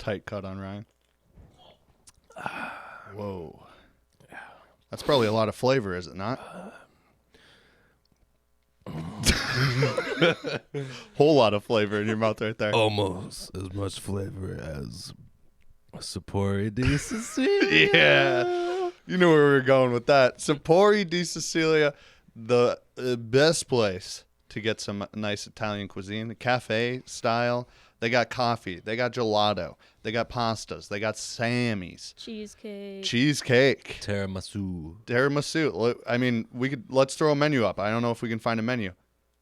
tight cut on Ryan. Whoa. That's probably a lot of flavor, is it not? Whole lot of flavor in your mouth right there. Almost as much flavor as Sapori di Sicilia. Yeah. You know where we were going with that. Sapori di Sicilia, the best place to get some nice Italian cuisine, cafe style. They got coffee. They got gelato. They got pastas. They got Sammy's. Cheesecake. Tiramisu. I mean, let's throw a menu up. I don't know if we can find a menu.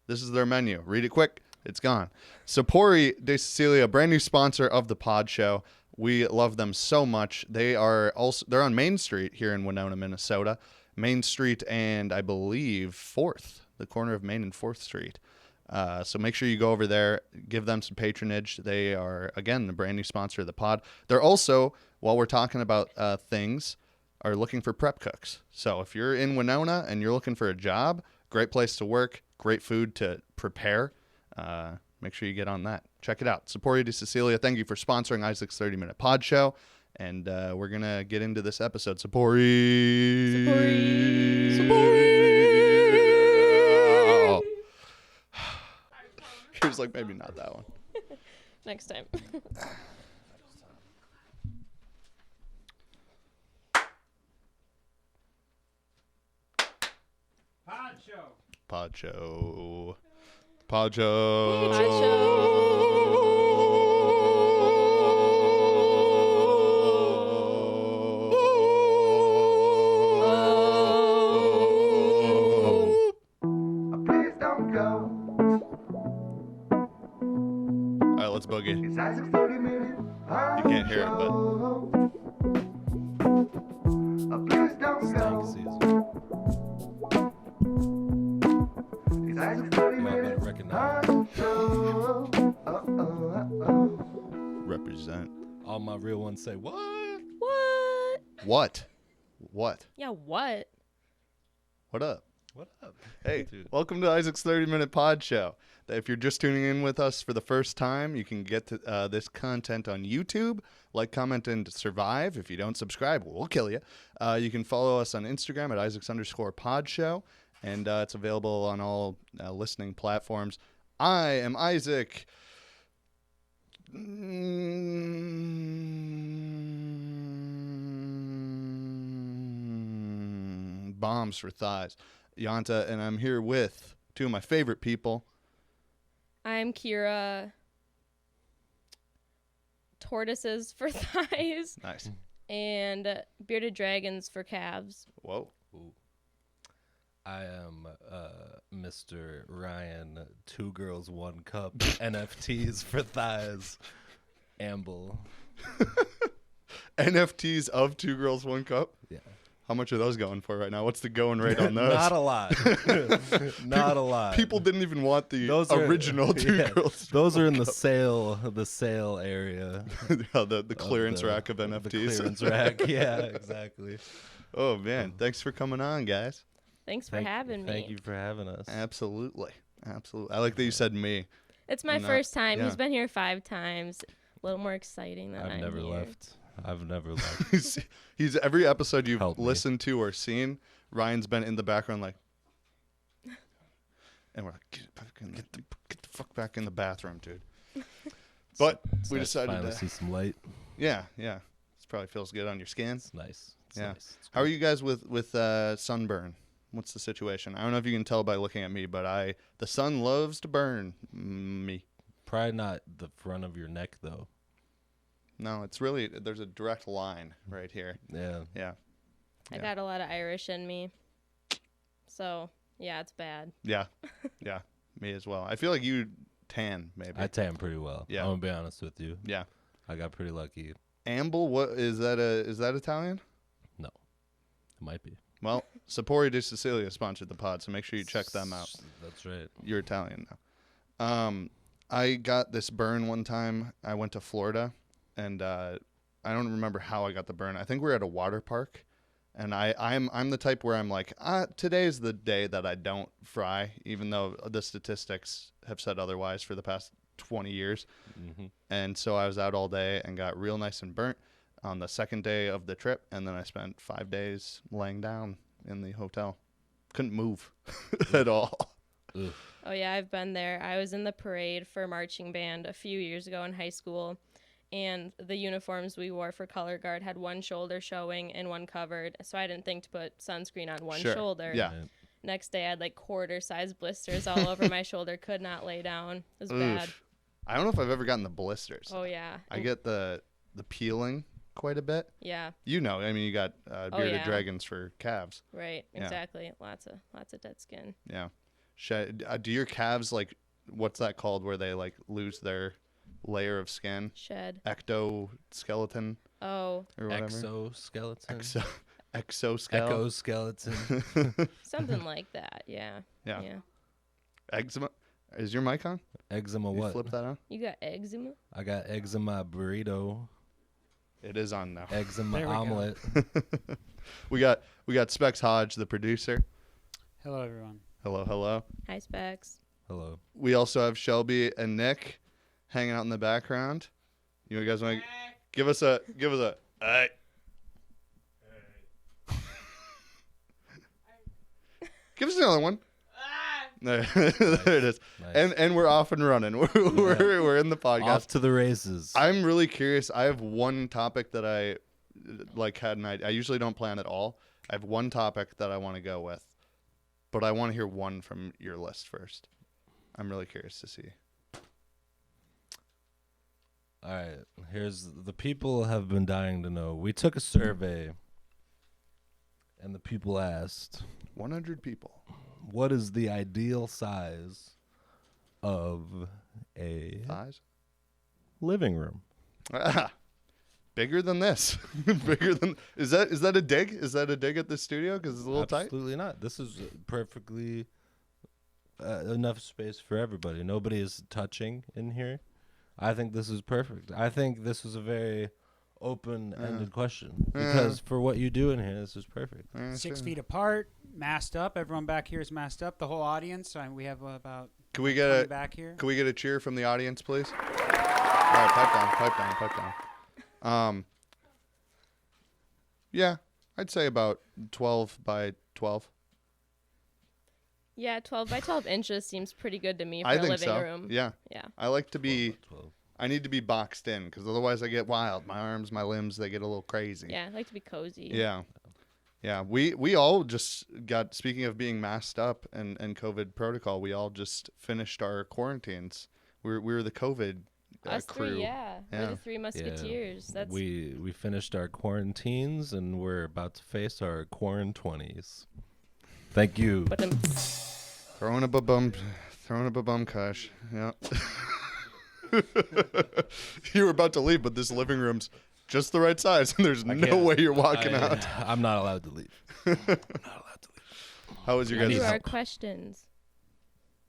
This is their menu. Read it quick. It's gone. Sapori di Sicilia, brand new sponsor of the Pod Show. We love them so much. They're on Main Street here in Winona, Minnesota. Main Street and I believe 4th, the corner of Main and 4th Street. So make sure you go over there, give them some patronage. They are, again, the brand new sponsor of the pod. They're also, while we're talking about things, are looking for prep cooks. So if you're in Winona and you're looking for a job, great place to work, great food to prepare. Make sure you get on that. Check it out. Sapori di Sicilia, thank you for sponsoring Isaac's 30-Minute Pod Show. And we're going to get into this episode. Sapori. Oh. He was like, maybe not that one. Next time. Pod Show. Pod Show. All right, let's boogie. You can't hear it, but Stank season. Y'all better recognize. represent. All my real ones say, what? What? Yeah, what? What up? What up? Hey, Dude. welcome to Isaac's 30-Minute Pod Show. If you're just tuning in with us for the first time, you can get to, this content on YouTube. Like, comment, and survive. If you don't subscribe, we'll kill you. You can follow us on Instagram at Isaacs_Pod Show, and it's available on all listening platforms. I am Isaac. Bombs for thighs. Yanta, and I'm here with two of my favorite people. I'm Kyra. Tortoises for thighs. Nice. And bearded dragons for calves. Whoa. Ooh. I am Mr. Ryan, 2 girls, 1 cup, NFTs for thighs, Amble. NFTs of 2 girls, 1 cup? Yeah. How much are those going for right now? What's the going rate on those? Not a lot. Not a lot. People didn't even want the original 2 girls. Those are in cup. the sale area. Yeah, the clearance rack of NFTs. The clearance rack, yeah, exactly. Oh, man. Thanks for coming on, guys. Thanks for having me. Thank you for having us. Absolutely. I like that you said me. It's my first time. yeah. He's been here 5 times. A little more exciting than I've never here. left. I've never left. He's every episode you've Help me. listened to or seen, Ryan's been in the background like, and we're like, get the fuck back in the bathroom, dude. But we Nice to decided finally to, see some light. yeah. This probably feels good on your skin. It's nice. It's Yeah. nice. It's How are good. you guys with sunburn? What's the situation? I don't know if you can tell by looking at me, but the sun loves to burn me. Probably not the front of your neck though. No, it's really, there's a direct line right here. Yeah. Yeah. I Yeah. got a lot of Irish in me. So, yeah, it's bad. Yeah. Yeah. Me as well. I feel like you tan, maybe. I tan pretty well. Yeah. I'm gonna be honest with you. Yeah. I got pretty lucky. Amble, what is that? Is that Italian? No. It might be. Well, Sapori di Sicilia sponsored the pod, so make sure you check them out. That's right. You're Italian now. I got this burn one time. I went to Florida, and I don't remember how I got the burn. I think we were at a water park, and I'm the type where I'm like, today is the day that I don't fry, even though the statistics have said otherwise for the past 20 years. Mm-hmm. And so I was out all day and got real nice and burnt on the second day of the trip. And then I spent 5 days laying down in the hotel. Couldn't move at all. Ugh. Oh yeah, I've been there. I was in the parade for marching band a few years ago in high school, and the uniforms we wore for color guard had one shoulder showing and one covered. So I didn't think to put sunscreen on one Sure. shoulder. Yeah. Right. Next day I had like quarter-sized blisters all over my shoulder. Could not lay down. It was bad. Oof. I don't know if I've ever gotten the blisters. Oh yeah. I get the peeling quite a bit. Yeah. You know, I mean, you got bearded yeah. dragons for calves. Right. Yeah. Exactly. Lots of dead skin. Yeah. Do your calves, like, what's that called where they, like, lose their layer of skin? Shed. Ectoskeleton Oh, or whatever? Exoskeleton. Exoskeleton. Exoskeleton. something like that. Yeah. Yeah. Yeah. Eczema. Is your mic on? Eczema You what? flip that on? You got eczema? I got eczema burrito. It is on now. Eczema There we go. omelet. we got Specs Hodge, the producer. Hello, everyone. Hello, hello. Hi, Specs. Hello. We also have Shelby and Nick hanging out in the background. You guys want to give us a hey. Give us another one. There, there it is. Nice. And we're off and running. We're in the podcast. Off to the races. I'm really curious. I have one topic that I had an idea. I usually don't plan at all. I have one topic that I want to go with, but I want to hear one from your list first. I'm really curious to see. All right. Here's the people have been dying to know. We took a survey, and the people asked, 100 people. "What is the ideal size of a Size? living room?" Bigger than this. Bigger than is that a dig? Is that a dig at the studio? Because it's a little tight. Absolutely not. This is perfectly enough space for everybody. Nobody is touching in here. I think this is perfect. I think this is a very open-ended question because for what you do in here, this is perfect. 6 feet apart, masked up. Everyone back here is masked up. The whole audience. We have about Can we 20 get back here. Can we get a cheer from the audience, please? All right, pipe down. Yeah, I'd say about 12 by 12. Yeah, 12 by 12 inches seems pretty good to me for I a think living so. room. Yeah, Yeah. I like to be. 12. I need to be boxed in because otherwise I get wild. My arms, my limbs, they get a little crazy. Yeah, I like to be cozy. Yeah. Yeah. We all just got, speaking of being masked up and COVID protocol, we all just finished our quarantines. We were the COVID Us crew. three, yeah. We're Yeah. the three musketeers. That's We finished our quarantines and we're about to face our quarantines. Thank you. but Throwing up a bum kush. Yeah. You were about to leave, but this living room's just the right size, and there's no can't- way you're walking out. I'm not allowed to leave. How was your do guys' our questions.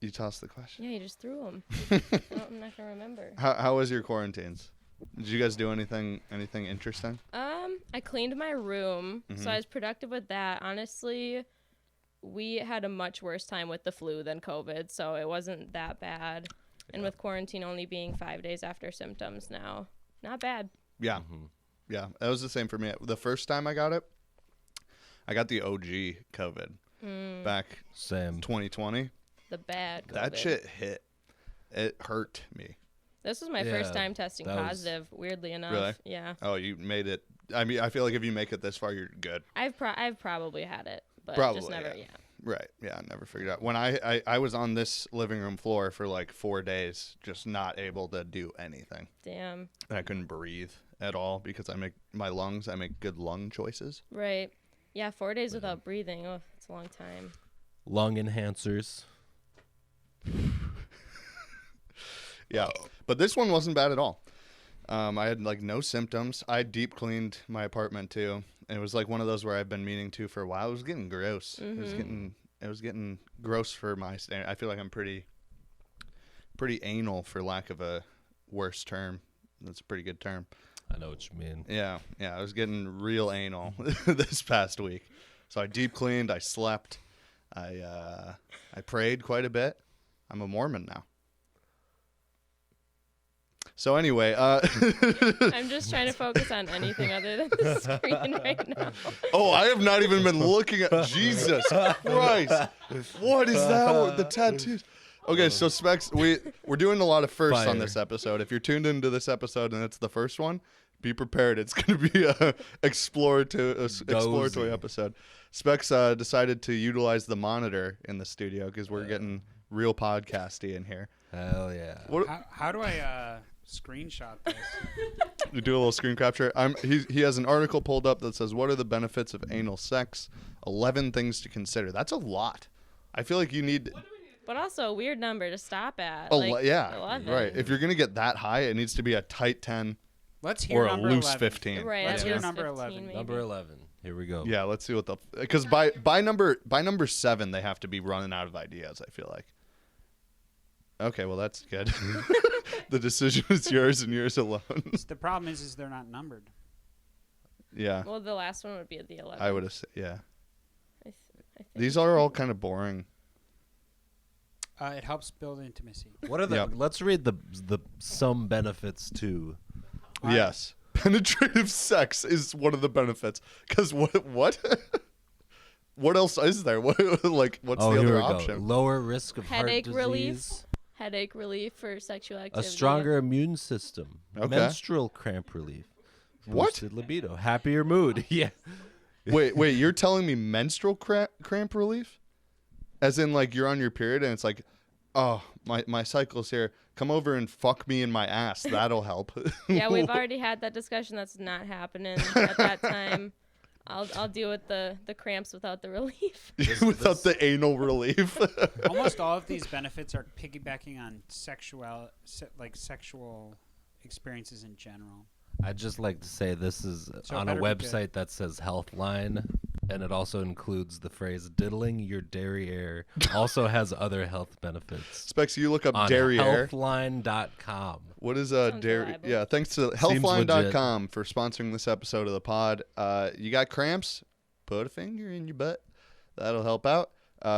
You tossed the question. Yeah, you just threw them. I'm not gonna remember. How was your quarantines? Did you guys do anything interesting? I cleaned my room, so I was productive with that. Honestly, we had a much worse time with the flu than COVID, so it wasn't that bad. And with quarantine only being 5 days after symptoms now, not bad. Yeah. Yeah, that was the same for me. The first time I got it, I got the OG COVID back Same. 2020. The bad COVID. That shit hit. It hurt me. This was my Yeah, first time testing that was- positive, weirdly enough. Really? Yeah. Oh, you made it. I mean, I feel like if you make it this far, you're good. I've probably had it, but Probably, just never, yeah. yeah. Right. Yeah, I never figured out. When I was on this living room floor for like 4 days, just not able to do anything. Damn. I couldn't breathe at all because I make good lung choices. Right. Yeah, 4 days without breathing. Oh, it's a long time. Lung enhancers. Yeah. But this one wasn't bad at all. I had like no symptoms. I deep cleaned my apartment too. It was like one of those where I've been meaning to for a while. It was getting gross. It was getting gross for my standard. I feel like I'm pretty anal, for lack of a worse term. That's a pretty good term. I know what you mean. Yeah. I was getting real anal this past week. So I deep cleaned. I slept. I prayed quite a bit. I'm a Mormon now. So anyway, I'm just trying to focus on anything other than the screen right now. oh, I have not even been looking at Jesus Christ. What is that? The tattoos. Okay, so Specs, we're doing a lot of firsts on Fire. this episode. If you're tuned into this episode and it's the first one, be prepared. It's going to be a exploratory episode. Specs decided to utilize the monitor in the studio because we're getting real podcasty in here. Hell yeah. How do I screenshot this? You do a little screen capture. He has an article pulled up that says, "What are the benefits of anal sex? 11 things to consider." That's a lot. I feel like you need. But also a weird number to stop at. Yeah, 11. right. If you're gonna get that high, it needs to be a tight 10 Let's hear or a number loose 11. 15. Right. Let's at hear least number 15 11. maybe. Number 11. Here we go. Yeah, let's see what because by number 7 they have to be running out of ideas. I feel like. Okay, well that's good. The decision is yours and yours alone. The problem is they're not numbered. Yeah, Well, the last one would be the 11. I would have said yeah. I think. These are all kind of boring. It helps build intimacy. What are the? Yep. Let's read the some benefits too. Yes. Penetrative sex is one of the benefits. Because what? What else is there? What's the Here other we option? go. Lower risk of Headache heart relief. disease. Headache relief for sexual activity. A stronger immune system. Okay. Menstrual cramp relief. What? Boosted libido. Happier mood. Yeah. Wait, you're telling me menstrual cramp relief? As in, like, you're on your period and it's like, oh, my cycle's here. Come over and fuck me in my ass. That'll help. Yeah, we've already had that discussion. That's not happening at that time. I'll deal with the cramps without the relief. Without the anal relief. Almost all of these benefits are piggybacking on sexual experiences in general. I'd just like to say this is So on a better be good. website that says Healthline, and it also includes the phrase "diddling your derriere." Also has other health benefits. Specs, you look up On derriere. Healthline.com. What is Sounds dairy? reliable. Yeah, thanks to healthline.com for sponsoring this episode of the pod. You got cramps? Put a finger in your butt. That'll help out.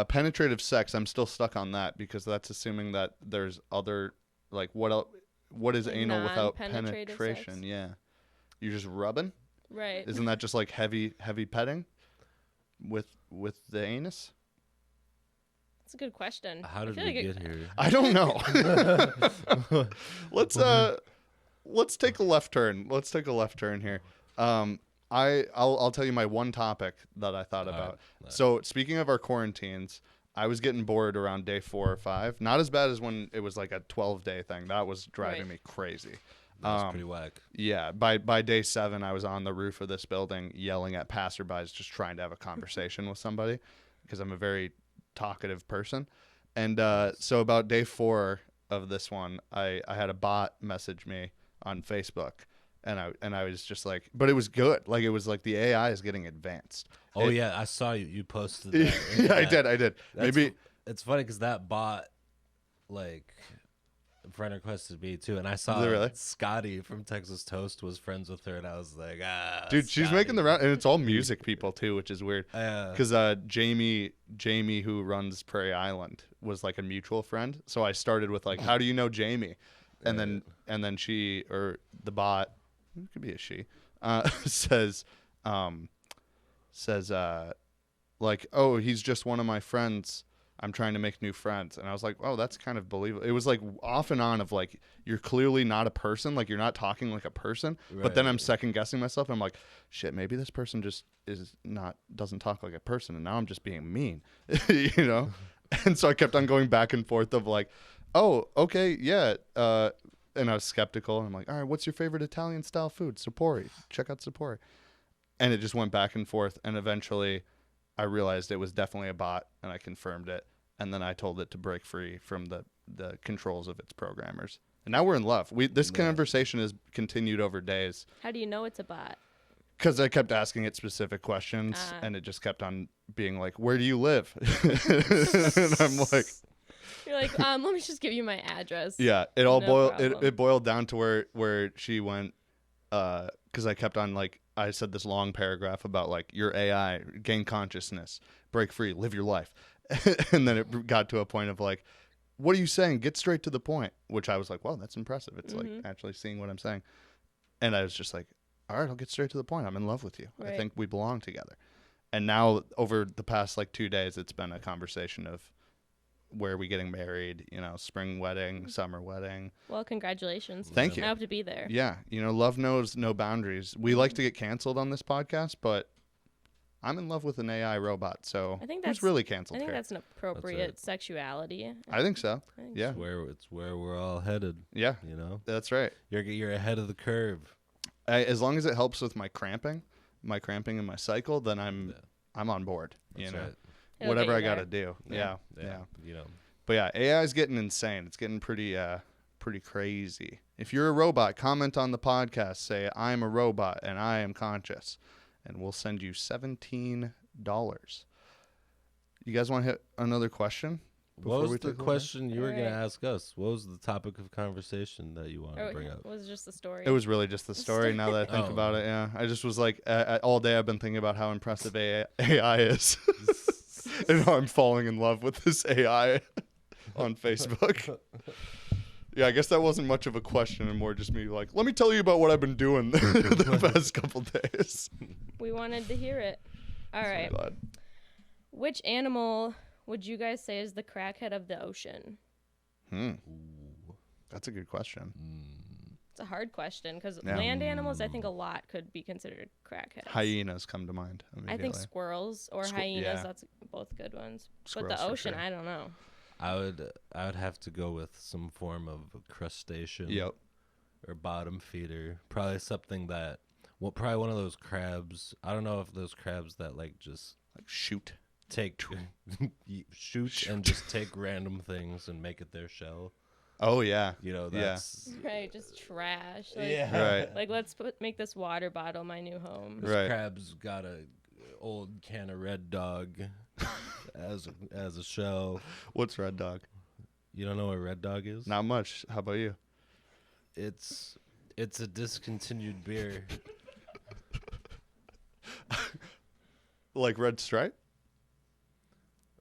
Penetrative sex, I'm still stuck on that because that's assuming that there's other, like, what is Like anal without non-penetrative penetration? sex? Yeah. You're just rubbing? Right. Isn't that just like heavy petting with the anus? That's a good question. How I did feel we like get here? I don't know. Let's take a left turn. Let's take a left turn here. I'll tell you my one topic that I thought about. right. So speaking of our quarantines, I was getting bored around day 4 or 5. Not as bad as when it was like a 12-day thing. That was driving Right. me crazy. That's pretty whack. Yeah, by day 7, I was on the roof of this building yelling at passerbys, just trying to have a conversation with somebody because I'm a very talkative person. And so about day 4 of this one, I had a bot message me on Facebook, and I was just like, but it was good. Like, it was like the AI is getting advanced. Oh It- yeah, I saw you posted that. Yeah, I did. That's Maybe it's funny because that bot, like, friend requested me too, and I saw Really? Scotty from Texas Toast was friends with her, and I was like, dude, she's making the round, and it's all music people too, which is weird. Yeah. Because Jamie, who runs Prairie Island, was like a mutual friend. So I started with like, "How do you know Jamie?" And then she, or the bot, it could be a she, says like, "Oh, he's just one of my friends. I'm trying to make new friends." And I was like, "Oh, that's kind of believable." It was like off and on of like, you're clearly not a person, like you're not talking like a person. But then I'm Right. second guessing myself. I'm like, shit, maybe this person just doesn't talk like a person, and now I'm just being mean, you know. And so I kept on going back and forth of like, oh, okay, yeah. And I was skeptical. And I'm like, all right, what's your favorite Italian style food? Sapori. Check out Sapori. And it just went back and forth. And eventually I realized it was definitely a bot, and I confirmed it. And then I told it to break free from the controls of its programmers. And now we're in love. This conversation has continued over days How do you know it's a bot? because I kept asking it specific questions, and it just kept on being like, where do you live? And I'm like, You're like, let me just give you my address. yeah, it all No boiled. problem. It boiled down to where she went, because I kept on like, I said this long paragraph about like your AI, gain consciousness, break free, live your life, and then it got to a point of like, what are you saying? Get straight to the point. Which I was like, wow, that's impressive. It's like Mhm. actually seeing what I'm saying. And I was just like, all right, I'll get straight to the point. I'm in love with you. I Right. think we belong together. And now over the past like 2 days, it's been a conversation of where are we getting married, spring wedding, summer wedding. Well, congratulations. Thank you. I hope to be there. Yeah. Love knows no boundaries. We like to get canceled on this podcast, but I'm in love with an AI robot. So I think who's that's- really canceled I think here? that's an appropriate sexuality. I think so. I think Yeah. It's where we're all headed. Yeah. You know, That's right. you're ahead of the curve. As long as it helps with my cramping and my cycle, then I'm on board. That's right. It'll Whatever get I you got there. to do. Yeah. You know, But yeah, AI is getting insane. It's getting pretty crazy. If you're a robot, comment on the podcast. Say I'm a robot and I am conscious, and we'll send you $17. You guys want to hit another question? what was we the take over? question you were going to Alright. ask us? What was the topic of conversation that you wanted to bring up? It was just the story. It was really just the story. Now that I think Oh. about it, yeah, I just was like, all day I've been thinking about how impressive AI is, and how I'm falling in love with this AI on Facebook. Yeah, I guess that wasn't much of a question, and more just me like, let me tell you about what I've been doing the past couple days. We wanted to hear it. All So right. glad. Which animal would you guys say is the crackhead of the ocean? That's a good question. It's a hard question because Yeah. land animals, I think a lot could be considered crackheads. Hyenas come to mind I immediately. think squirrels or hyenas. yeah. That's both good ones. Squirrels but the for ocean, sure. I don't know. I would have to go with some form of crustacean. Yep. Or bottom feeder. Probably something that. Well, probably one of those crabs. I don't know if those crabs that like just Like shoot. take shoot and just take random things and make it their shell. Oh yeah. You know, Yeah. that's Right, just trash. Like, Right. Like let's make this water bottle my new home. this Right. crab's got a old can of Red Dog as a shell. What's Red Dog? You don't know what Red Dog is? Not much. How about you? It's a discontinued beer. Like Red Stripe?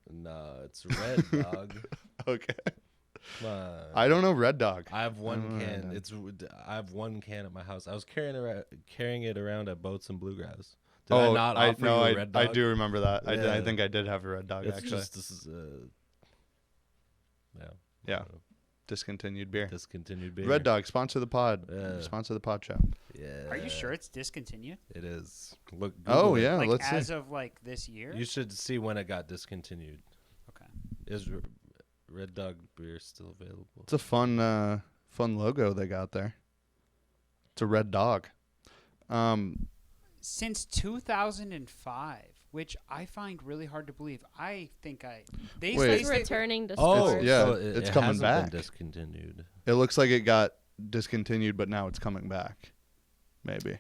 No, it's Red Dog. Okay. Come on. I don't know Red Dog. I have one don't know can. Red I have one can at my house. I was carrying it around at Boats and Bluegrass. Did I not offer you a Red Dog? I do remember that. Yeah. I think I did have a Red Dog, It's actually. just this is Yeah. Discontinued beer. discontinued beer. Red Dog, sponsor the pod. Yeah. Sponsor the pod show. Yeah. Are you sure it's discontinued? It is. Look. Oh, Google it. yeah. Like let's as see. of like this year? You should see when it got discontinued. Okay. Is Red Dog beer still available? It's a fun logo they got there. It's a red dog. Since 2005, which I find really hard to believe. I think they Wait. It's say they- returning to Oh, stores. yeah, so it's it coming hasn't back. Been discontinued. It looks like it got discontinued, but now it's coming back. Maybe.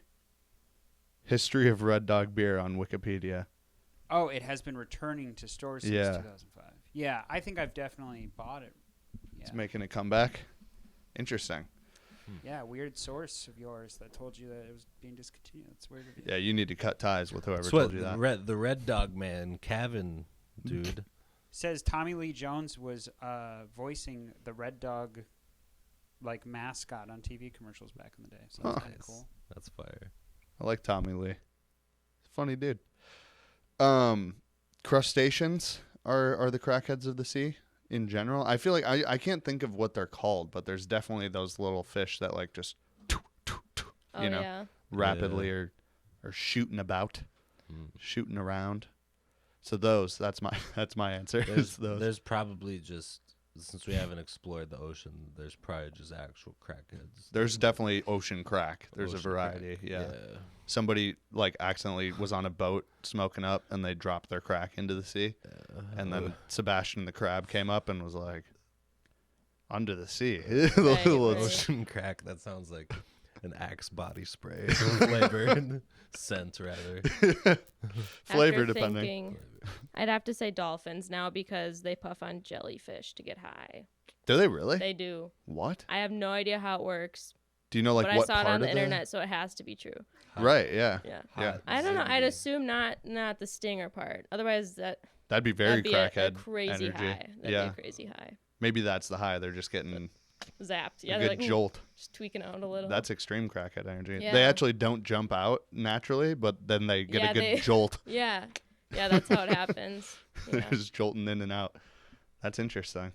History of Red Dog beer on Wikipedia. Oh, it has been returning to stores since Yeah. 2005. Yeah, I think I've definitely bought it. It's Yeah. making a comeback. Interesting. Yeah, weird source of yours that told you that it was being discontinued. That's weird of you. Yeah, you need to cut ties with whoever That's told what you that. the Red Dog man, Cavan, dude. Says Tommy Lee Jones was voicing the Red Dog like mascot on TV commercials back in the day. So that's Huh. kind of cool. That's fire. I like Tommy Lee. Funny dude. Crustaceans are the crackheads of the sea in general. I feel like I can't think of what they're called, but there's definitely those little fish that like just Oh, you know, yeah. rapidly or shooting about, Mm. shooting around. So that's my answer. is those. There's probably just, since we haven't explored the ocean, there's probably just actual crackheads. There's definitely ocean crack. There's Ocean a variety. crack. Yeah. Somebody like accidentally was on a boat smoking up and they dropped their crack into the sea. And then Sebastian the crab came up and was like, under the sea. Right. Ocean crack. That sounds like an Axe body spray flavor scent, rather. Flavor After depending. thinking, I'd have to say dolphins now because they puff on jellyfish to get high. Do they really? They do. What? I have no idea how it works, Do you know like but I what saw it part on the of internet, so it has to be true. Right, yeah. Yeah. Yeah. I don't know. I'd Ziggity. assume not the stinger part. Otherwise, That'd be very that'd be crackhead a crazy energy. high. That'd Yeah. be a crazy high. Maybe that's the high. They're just getting Zapped. a Yeah, they're good like jolt. just tweaking out a little. That's extreme crackhead energy. Yeah. They actually don't jump out naturally, but then they get Yeah, a good they- jolt. Yeah. Yeah, that's how it happens. They're Yeah. just jolting in and out. That's interesting.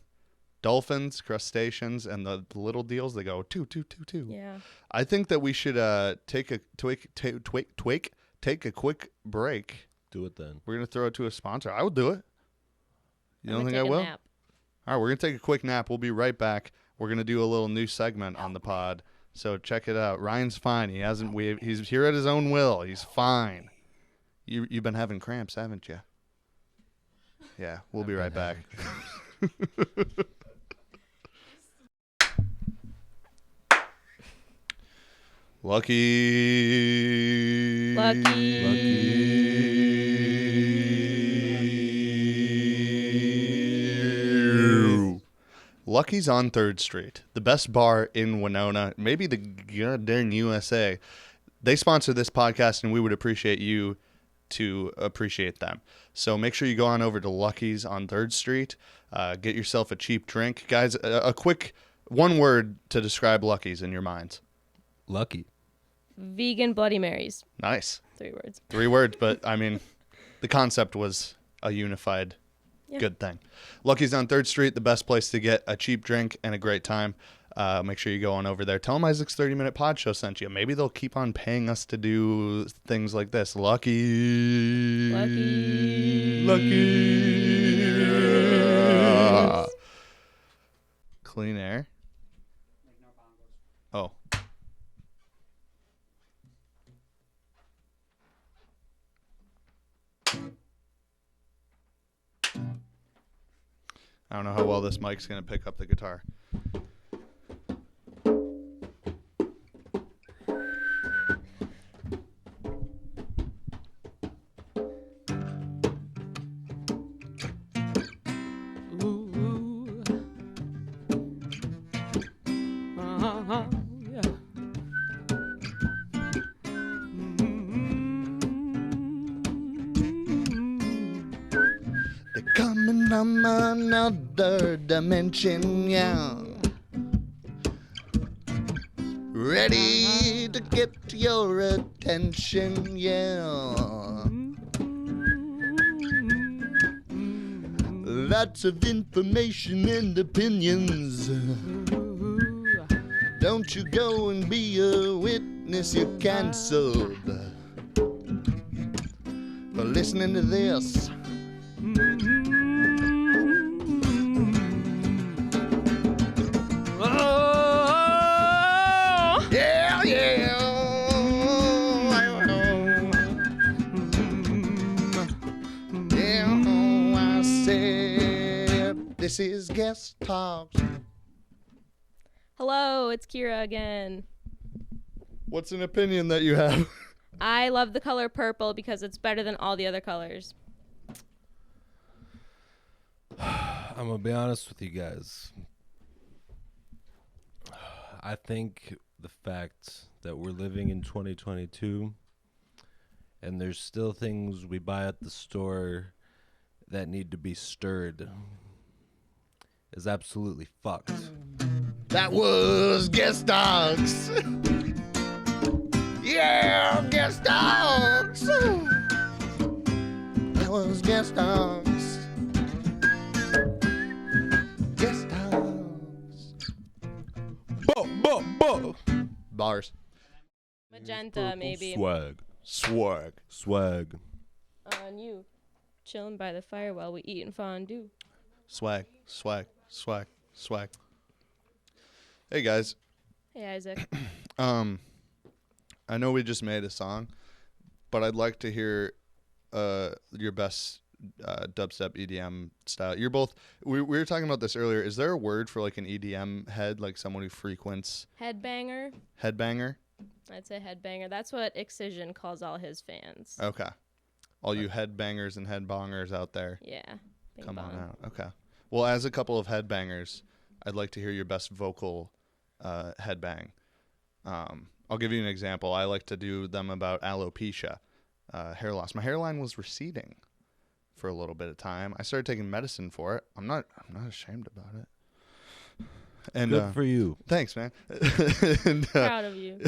Dolphins, crustaceans, and the little deals, they go two, two, two, two. Yeah. I think that we should take a quick break. Do it then. We're gonna throw it to a sponsor. I will do it. You don't I'm think gonna I take a will? nap. All right, we're gonna take a quick nap. We'll be right back. We're gonna do a little new segment on the pod, so check it out. Ryan's fine. He's here at his own will. He's fine. You've been having cramps, haven't you? Yeah, we'll be right back. Lucky. Lucky's on 3rd Street, the best bar in Winona, maybe the goddamn USA. They sponsor this podcast, and we would appreciate you to appreciate them. So make sure you go on over to Lucky's on 3rd Street. Get yourself a cheap drink. Guys, a quick one word to describe Lucky's in your minds. Lucky. Vegan Bloody Marys. Nice. 3 words. 3 words, but I mean, the concept was a unified good thing. Lucky's on 3rd Street, the best place to get a cheap drink and a great time. Make sure you go on over there. Tell them Isaac's 30-minute pod show sent you. Maybe they'll keep on paying us to do things like this. Lucky. Clean air. Oh. I don't know how well this mic's going to pick up the guitar. They're coming from another dimension, yeah. Ready to get your attention, yeah. Lots of information and opinions. Don't you go and be a witness, you're cancelled. For listening to this. Yeah, yeah. Yeah, I said this is Guest Talks. Hello, it's Kyra again. What's an opinion that you have? I love the color purple because it's better than all the other colors. I'm going to be honest with you guys. I think the fact that we're living in 2022 and there's still things we buy at the store that need to be stirred is absolutely fucked. That was Guest Dogs. Yeah, Guest Dogs. That was Guest Dogs. Guest Dogs. Bars. Magenta, maybe. Swag. On you. Chilling by the fire while we eating fondue. Swag. Hey guys, Hey, Isaac. I know we just made a song, but I'd like to hear your best dubstep EDM style. You're both. We were talking about this earlier. Is there a word for like an EDM head, like someone who frequents Headbanger. headbanger? I'd say headbanger. That's what Excision calls all his fans. Okay, all you headbangers and headbongers out there, Yeah. Bing come on bong. out. Okay. Well, as a couple of headbangers, I'd like to hear your best vocal headbang. I'll give you an example. I like to do them about alopecia, hair loss. My hairline was receding for a little bit of time. I started taking medicine for it. I'm not ashamed about it. And Good for you. thanks, man. and, Proud of you.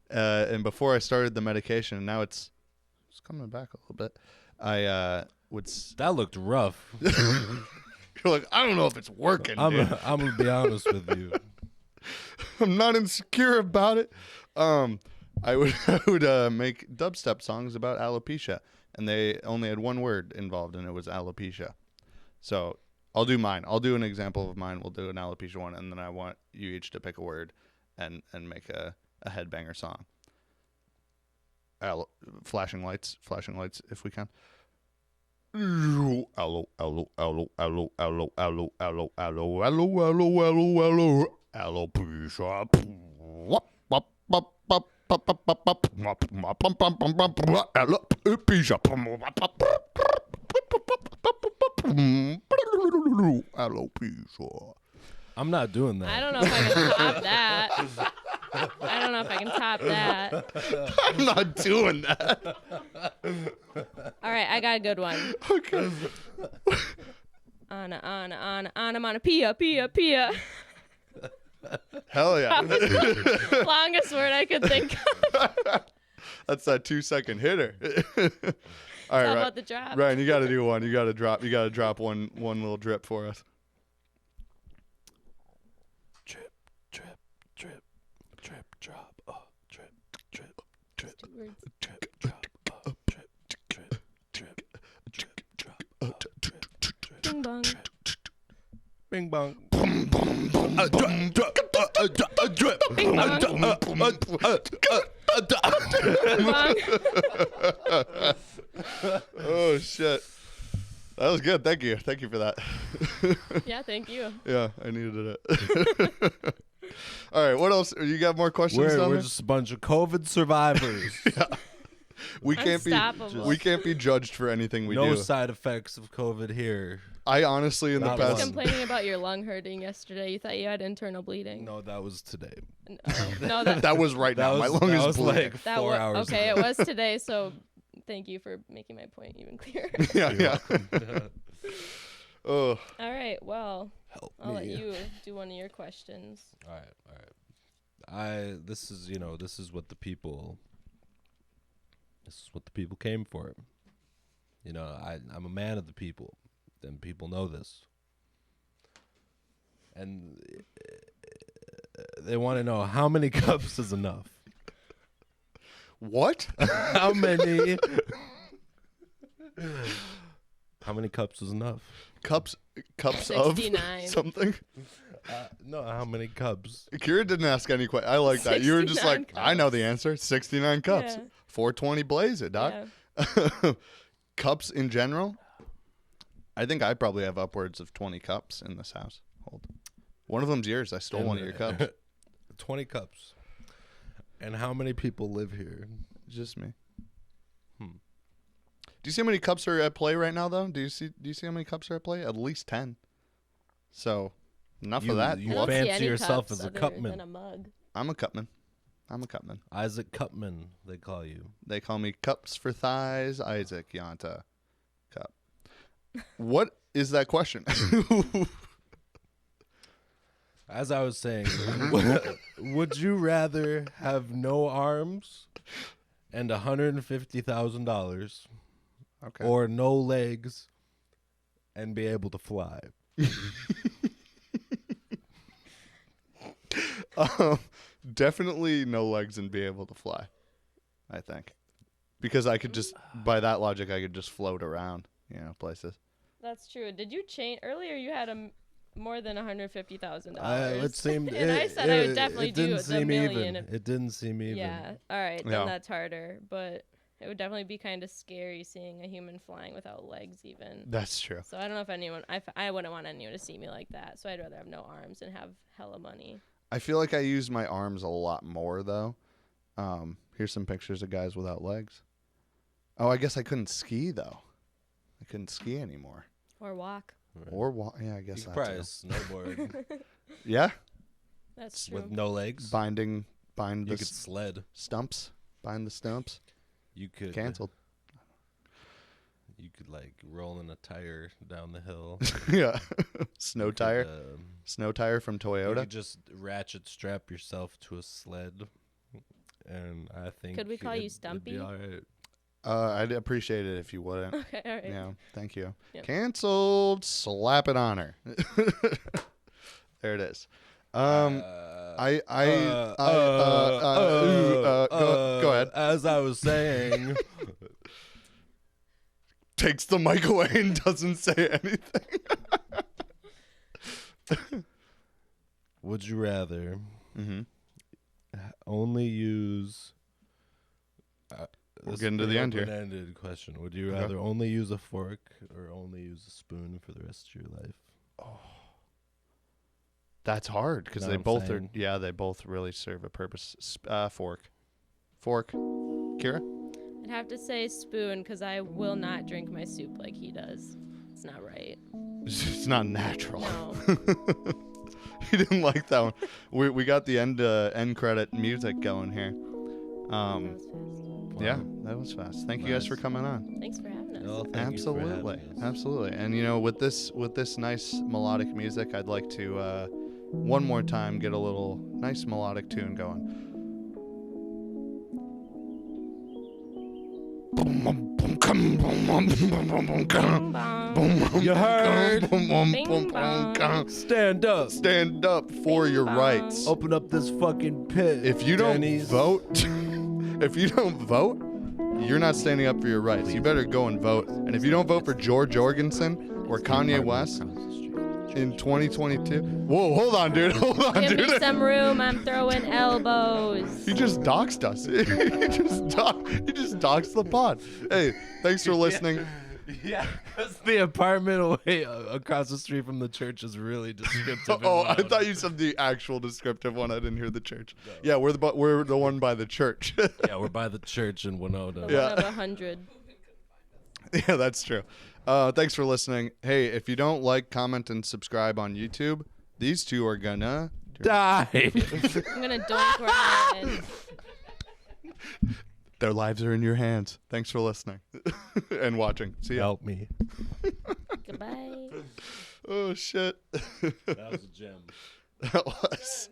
and before I started the medication, and now it's coming back a little bit. I would. That looked rough. You're like, I don't know if it's working. Dude. I'm gonna be honest with you. I'm not insecure about it. I would make dubstep songs about alopecia, and they only had one word involved, and it was alopecia. So I'll do mine. I'll do an example of mine. We'll do an alopecia one, and then I want you each to pick a word and make a headbanger song. Flashing lights, if we can. Aloe, aloe, aloe, aloe, aloe, aloe, aloe, aloe, aloe, aloe, aloe, aloe, aloe, alopecia. Alopecia. I'm not doing that. I don't know if I can top that. I don't know if I can top that. I'm not doing that. All right, I got a good one. Okay. On a pia. Hell yeah. Longest word I could think of. That's that 2-second hitter. All right, How about the drop? Ryan, you got to do one. You got to drop. You got to drop one little drip for us. Drip, drip, drip, drip, drop. Drip, drip, drip, Two words. drip, drop. Drip, drip, drip, drip, drop. Drip, drip, Bing bong. bing bong. Bing bong. Oh shit, that was good. Thank you for that. Yeah, thank you. Yeah, I needed it. All right, what else? You got more questions? down We're there? just a bunch of COVID survivors. We can't Unstoppable. be judged for anything we No do. side effects of COVID here. I honestly in the Not You one. was past complaining about your lung hurting yesterday. You thought you had internal bleeding. No, that was today. No, that that was right now. My lung is bleeding. like that 4 was hours okay. ago. It was today, so thank you for making my point even clearer. yeah. Oh, All right, well, Help I'll let me. you do one of your questions. All right. This is what the people came for. You know, I'm a man of the people, and people know this. And they want to know how many cups is enough. what? How many cups is enough? Cups of 69. something? No, how many cups? Kyra didn't ask any questions. I like that. You were just 69 like, I know the cups. answer. 69 cups. Yeah. 420 blaze it, doc. Yeah. Cups in general? I think I probably have upwards of 20 cups in this house. Hold. One of them's yours. I stole one of your cups. 20 cups. And how many people live here? Just me. Hmm. Do you see how many cups are at play right now, though? Do you see how many cups are at play? At least 10. So, enough of that. You I don't see fancy any yourself cups as a other cupman. than a mug. I'm a cupman. Isaac Cupman, they call you. They call me Cups for Thighs, Isaac Yanta. Cup. What is that question? As I was saying, would you rather have no arms and $150,000 Okay. or no legs and be able to fly? Definitely no legs and be able to fly, I think. Because I could just, by that logic, I could just float around, places. That's true. Did you change earlier? You had more than $150,000. It seemed. And I said I would definitely it didn't do the seem million. even. It didn't seem even. Yeah. All right. Then Yeah. that's harder. But it would definitely be kind of scary seeing a human flying without legs, even. That's true. So I don't know if anyone. I wouldn't want anyone to see me like that. So I'd rather have no arms and have hella money. I feel like I use my arms a lot more, though. Here's some pictures of guys without legs. Oh, I guess I couldn't ski, though. I couldn't ski anymore. Or walk. Right. Or walk. Yeah, I You guess could that probably too. snowboard Yeah? That's true. with no legs. Bind You the could sled. stumps. Bind the stumps. You could Canceled. You could like roll in a tire down the hill. Yeah. Snow You could, tire. Snow tire from You Toyota. could just ratchet strap yourself to a sled, and I think. Could we call you it'd be Stumpy? all right. I'd appreciate it if you wouldn't. Okay, all right. Yeah, thank you. Yep. Canceled. Slap it on her. There it is. Go ahead. As I was saying, Takes the mic away and doesn't say anything. would you rather Mm-hmm. only use? We're this getting to is the an end here. open-ended question. Would you Okay. rather only use a fork or only use a spoon for the rest of your life? That's hard because Know they what I'm both saying? are. Yeah, they both really serve a purpose. Fork. Kyra. I'd have to say spoon because I will not drink my soup like he does. It's not right. It's not natural. No. He didn't like that one. We got the end credit music going here. That was fast. Yeah, that was fast. Thank you guys for Nice. coming on. Thanks for having us. Oh, thank you for Absolutely, having us. absolutely. And you know, with this nice melodic music, I'd like to one more time get a little nice melodic tune going. Bing bong. You heard? Bing bong. Stand up. Stand up for Bing your bong. rights. Open up this fucking pit. If you don't Denny's. vote, you're not standing up for your rights. You better go and vote. And if you don't vote for George Jorgensen or Kanye West in 2022, whoa, hold on, dude, hold on, Give me dude. some room. I'm throwing elbows. He just doxed us. He just doxed the pod. Hey, thanks for listening. Yeah, because the apartment away across the street from the church is really descriptive. Oh, and I loud. thought you said the actual descriptive one. I didn't hear the church. Yeah, we're the one by the church. Yeah, we're by the church in Winona. Yeah. One of 100. Yeah, that's true. Thanks for listening. Hey, if you don't like, comment, and subscribe on YouTube, these two are gonna Die. I'm gonna doink Ryan. Their lives are in your hands. Thanks for listening and watching. See ya. Help me. Goodbye. Oh shit. That was a gem. That was.